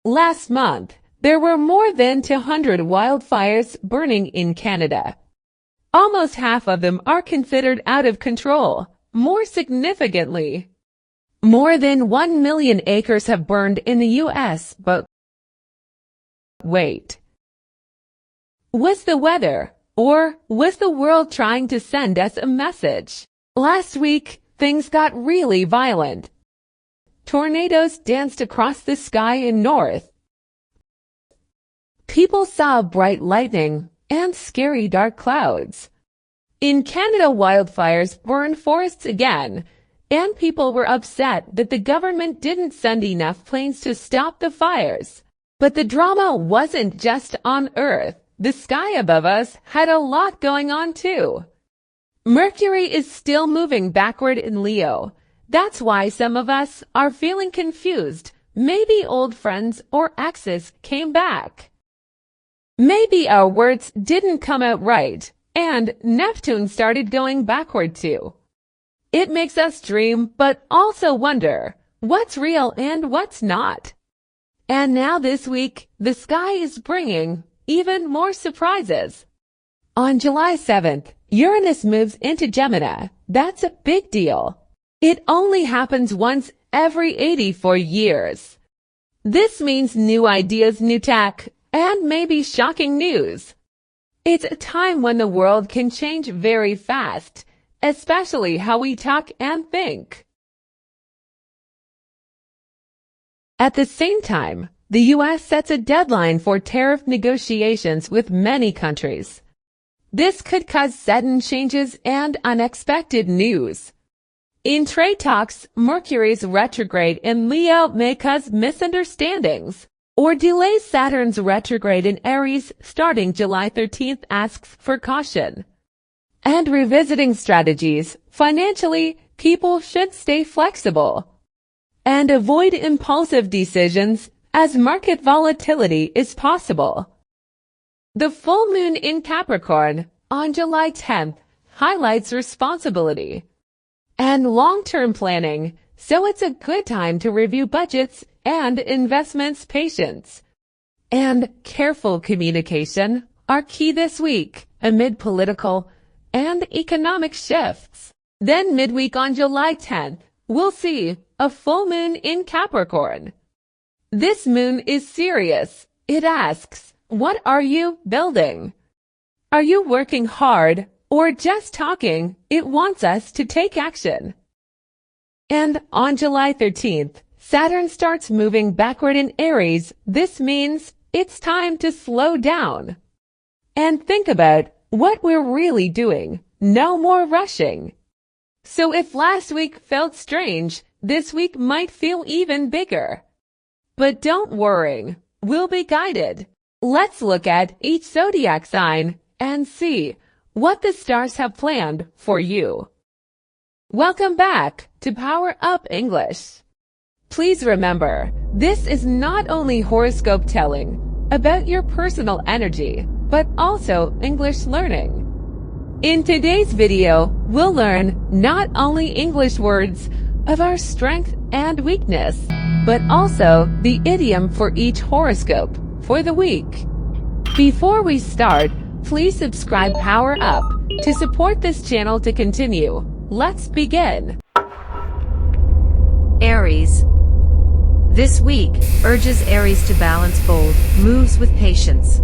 Last month, there were more than 200 wildfires burning in Canada. Almost half of them are considered out of control. More significantly, more than 1 million acres have burned in the U.S. But wait. Was the weather, or was the world trying to send us a message? Last week, things got really violent. Tornadoes danced across the sky in North. People saw bright lightning and scary dark clouds. In Canada, wildfires burned forests again, and people were upset that the government didn't send enough planes to stop the fires. But the drama wasn't just on Earth. The sky above us had a lot going on too. Mercury is still moving backward in Leo. That's why some of us are feeling confused. Maybe old friends or exes came back. Maybe our words didn't come out right, and Neptune started going backward too. It makes us dream, but also wonder what's real and what's not. And now this week, the sky is bringing even more surprises. On July 7th, Uranus moves into Gemini. That's a big deal. It only happens once every 84 years. This means new ideas, new tech, and maybe shocking news. It's a time when the world can change very fast, especially how we talk and think. At the same time, the U.S. sets a deadline for tariff negotiations with many countries. This could cause sudden changes and unexpected news. In trade talks, Mercury's retrograde in Leo may cause misunderstandings or delay. Saturn's retrograde in Aries starting July 13th asks for caution and revisiting strategies. Financially, people should stay flexible and avoid impulsive decisions as market volatility is possible. The full moon in Capricorn on July 10th highlights responsibility and long-term planning, so it's a good time to review budgets and investments. Patience and careful communication are key this week amid political and economic shifts. Then midweek on July 10th, we'll see a full moon in Capricorn. This moon is serious. It asks, what are you building? Are you working hard or just talking? It wants us to take action. And on July 13th, Saturn starts moving backward in Aries. This means it's time to slow down and think about what we're really doing. No more rushing. So if last week felt strange, this week might feel even bigger. But don't worry, we'll be guided. Let's look at each zodiac sign and see what the stars have planned for you. Welcome back to Power Up English. Please remember, this is not only horoscope telling about your personal energy, but also English learning. In today's video, we'll learn not only English words of our strength and weakness, but also the idiom for each horoscope for the week. Before we start, please subscribe Power Up to support this channel to continue. Let's begin. Aries. This week urges Aries to balance bold moves with patience.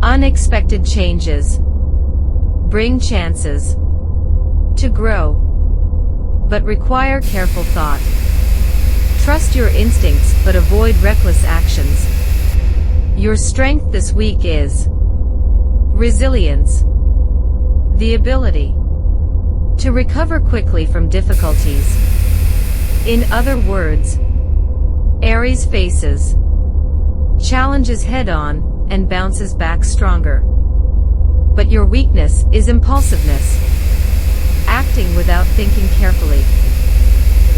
Unexpected changes bring chances to grow, but require careful thought. Trust your instincts but avoid reckless actions. Your strength this week is resilience, the ability to recover quickly from difficulties. In other words, Aries faces challenges head-on and bounces back stronger. But your weakness is impulsiveness, acting without thinking carefully.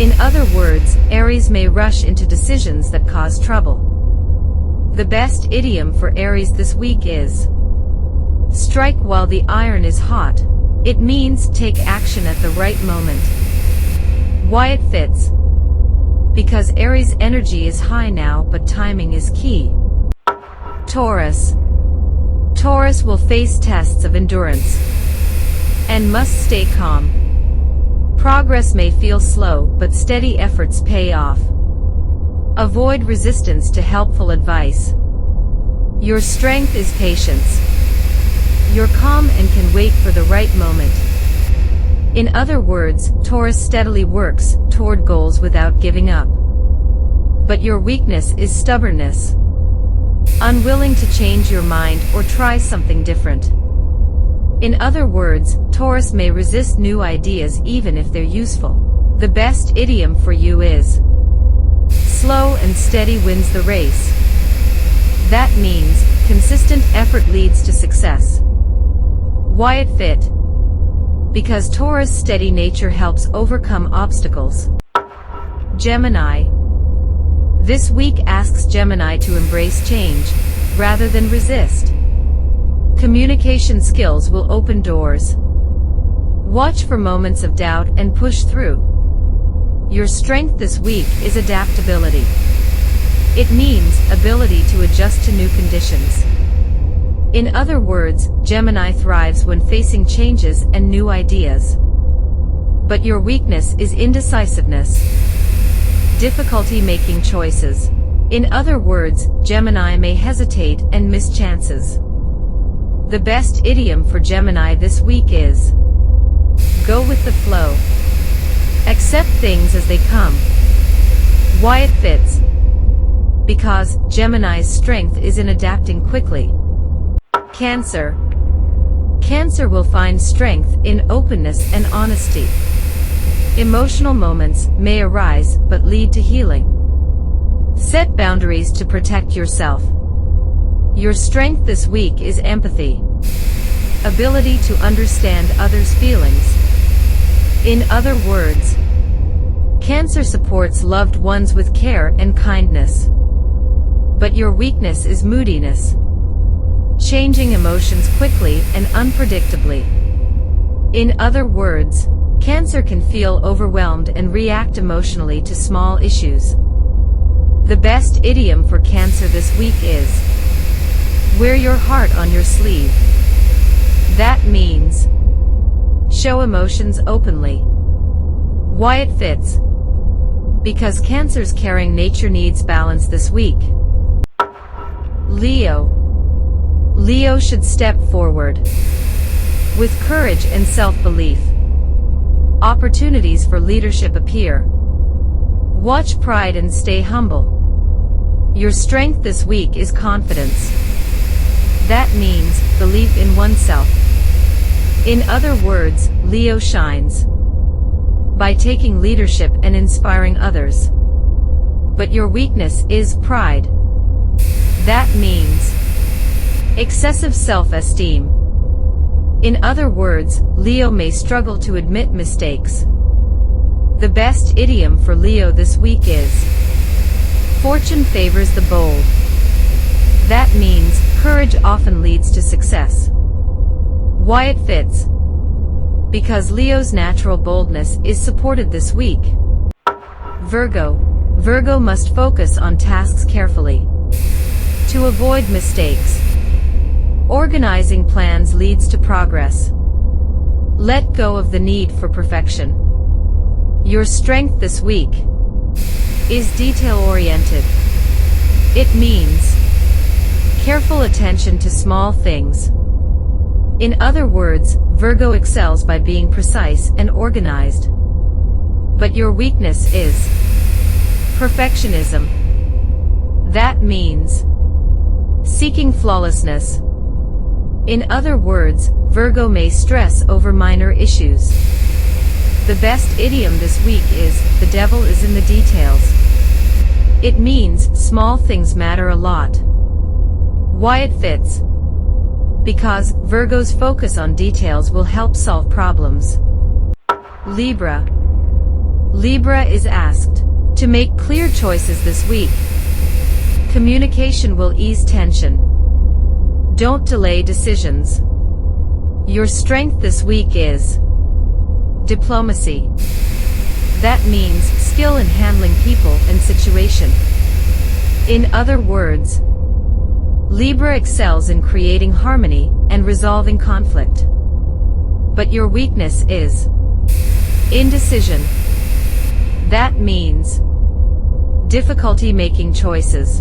In other words, Aries may rush into decisions that cause trouble. The best idiom for Aries this week is strike while the iron is hot. It means take action at the right moment. Why it fits. because Aries energy is high now, but timing is key. Taurus. Taurus will face tests of endurance and must stay calm. Progress may feel slow, but steady efforts pay off. Avoid resistance to helpful advice. Your strength is patience. You're calm and can wait for the right moment. In other words, Taurus steadily works toward goals without giving up. But your weakness is stubbornness. Unwilling to change your mind or try something different. In other words, Taurus may resist new ideas even if they're useful. The best idiom for you is, slow and steady wins the race. That means, consistent effort leads to success. Why it fit? Because Taurus' steady nature helps overcome obstacles. Gemini. This week asks Gemini to embrace change, rather than resist. Communication skills will open doors. Watch for moments of doubt and push through. Your strength this week is adaptability. It means ability to adjust to new conditions. In other words, Gemini thrives when facing changes and new ideas. But your weakness is indecisiveness. Difficulty making choices. In other words, Gemini may hesitate and miss chances. The best idiom for Gemini this week is, go with the flow. Accept things as they come. Why it fits? Because Gemini's strength is in adapting quickly. Cancer. Cancer will find strength in openness and honesty. Emotional moments may arise but lead to healing. Set boundaries to protect yourself. Your strength this week is empathy. Ability to understand others' feelings. In other words, Cancer supports loved ones with care and kindness. But your weakness is moodiness. Changing emotions quickly and unpredictably. In other words, Cancer can feel overwhelmed and react emotionally to small issues. The best idiom for Cancer this week is, wear your heart on your sleeve. That means, show emotions openly. Why it fits? Because Cancer's caring nature needs balance this week. Leo. Leo should step forward with courage and self-belief. Opportunities for leadership appear. Watch pride and stay humble. Your strength this week is confidence. That means belief in oneself. In other words, Leo shines by taking leadership and inspiring others. But your weakness is pride. That means excessive self-esteem. In other words, Leo may struggle to admit mistakes. The best idiom for Leo this week is, fortune favors the bold. That means courage often leads to success. Why it fits? Because Leo's natural boldness is supported this week. Virgo. Virgo must focus on tasks carefully to avoid mistakes. Organizing plans leads to progress. Let go of the need for perfection. Your strength this week is detail-oriented. It means careful attention to small things. In other words, Virgo excels by being precise and organized. But your weakness is perfectionism. That means seeking flawlessness. In other words, Virgo may stress over minor issues. The best idiom this week is, the devil is in the details. It means small things matter a lot. Why it fits? Because Virgo's focus on details will help solve problems. Libra. Libra is asked to make clear choices this week. Communication will ease tension. Don't delay decisions. Your strength this week is diplomacy. That means skill in handling people and situation. In other words, Libra excels in creating harmony and resolving conflict. But your weakness is indecision. That means difficulty making choices.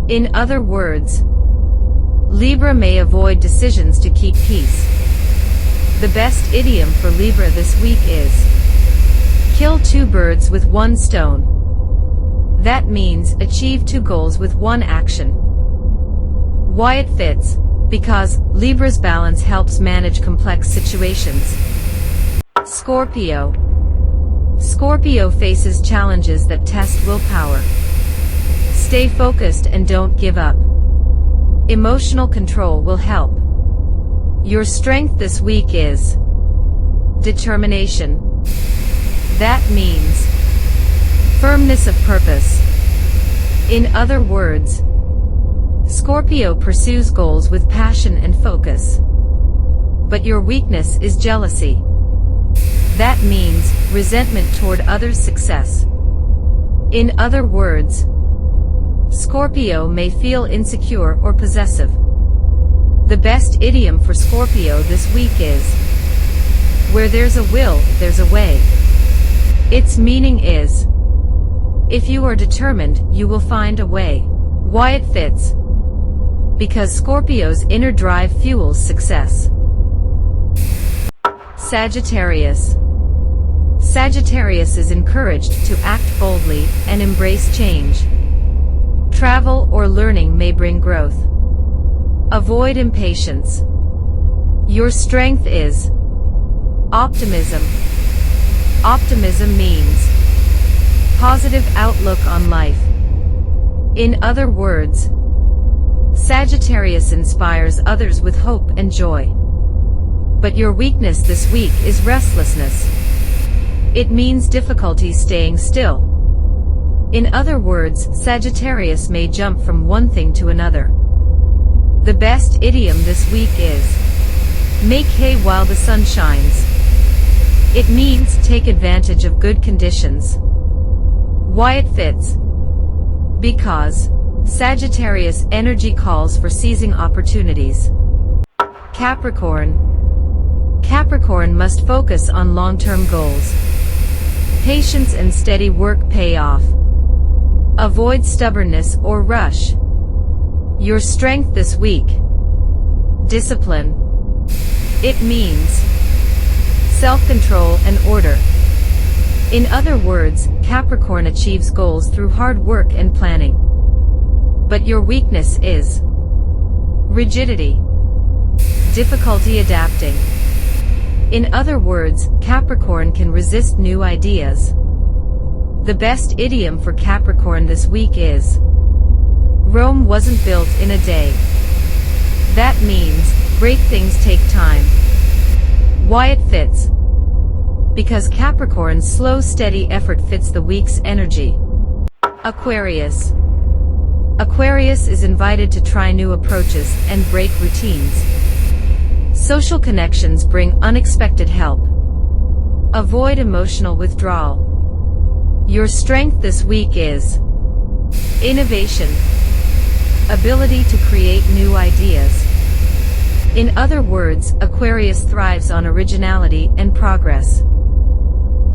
In other words, Libra may avoid decisions to keep peace. The best idiom for Libra this week is kill two birds with one stone. That means achieve two goals with one action. Why it fits? Because Libra's balance helps manage complex situations. Scorpio. Scorpio faces challenges that test willpower. Stay focused and don't give up. Emotional control will help. Your strength this week is determination. That means firmness of purpose. In other words, Scorpio pursues goals with passion and focus. But your weakness is jealousy. That means resentment toward others' success. In other words, Scorpio may feel insecure or possessive. The best idiom for Scorpio this week is where there's a will, there's a way. Its meaning is if you are determined, you will find a way. Why it fits? Because Scorpio's inner drive fuels success. Sagittarius. Sagittarius is encouraged to act boldly and embrace change. Travel or learning may bring growth. Avoid impatience. Your strength is optimism. Optimism means positive outlook on life. In other words, Sagittarius inspires others with hope and joy. But your weakness this week is restlessness. It means difficulty staying still. In other words, Sagittarius may jump from one thing to another. The best idiom this week is make hay while the sun shines. It means take advantage of good conditions. Why it fits? Because Sagittarius energy calls for seizing opportunities. Capricorn. Capricorn must focus on long-term goals. Patience and steady work pay off. Avoid stubbornness or rush. Your strength this week. Discipline. It means self-control and order. In other words, Capricorn achieves goals through hard work and planning. But your weakness is rigidity. Difficulty adapting. In other words, Capricorn can resist new ideas. The best idiom for Capricorn this week is Rome wasn't built in a day. That means great things take time. Why it fits? Because Capricorn's slow, steady effort fits the week's energy. Aquarius. Aquarius is invited to try new approaches and break routines. Social connections bring unexpected help. Avoid emotional withdrawal. Your strength this week is innovation. Ability to create new ideas. In other words, Aquarius thrives on originality and progress.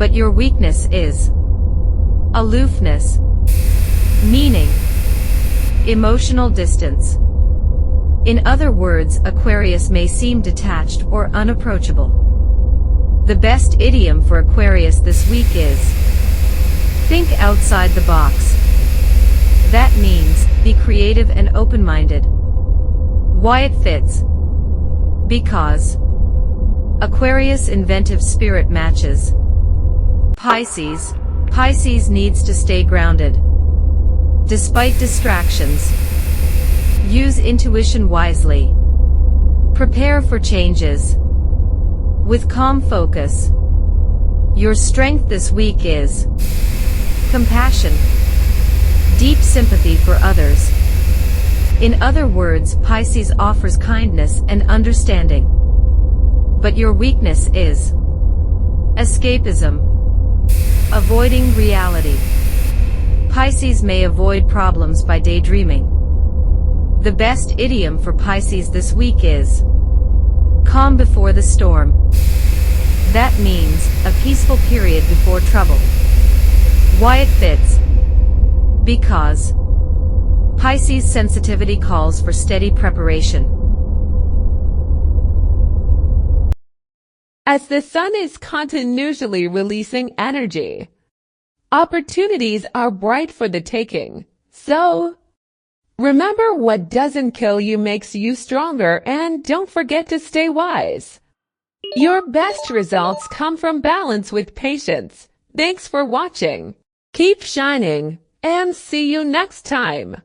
But your weakness is aloofness. Meaning emotional distance. In other words, Aquarius may seem detached or unapproachable. The best idiom for Aquarius this week is think outside the box. That means be creative and open-minded. Why it fits? Because Aquarius' inventive spirit matches Pisces. Pisces needs to stay grounded. Despite distractions, use intuition wisely. Prepare for changes with calm focus. Your strength this week is compassion, deep sympathy for others. In other words, Pisces offers kindness and understanding. But your weakness is escapism. Avoiding reality. Pisces may avoid problems by daydreaming. The best idiom for Pisces this week is calm before the storm. That means a peaceful period before trouble. Why it fits? Because Pisces sensitivity calls for steady preparation. As the sun is continuously releasing energy, opportunities are bright for the taking. So, remember, what doesn't kill you makes you stronger, and don't forget to stay wise. Your best results come from balance with patience. Thanks for watching. Keep shining, and see you next time.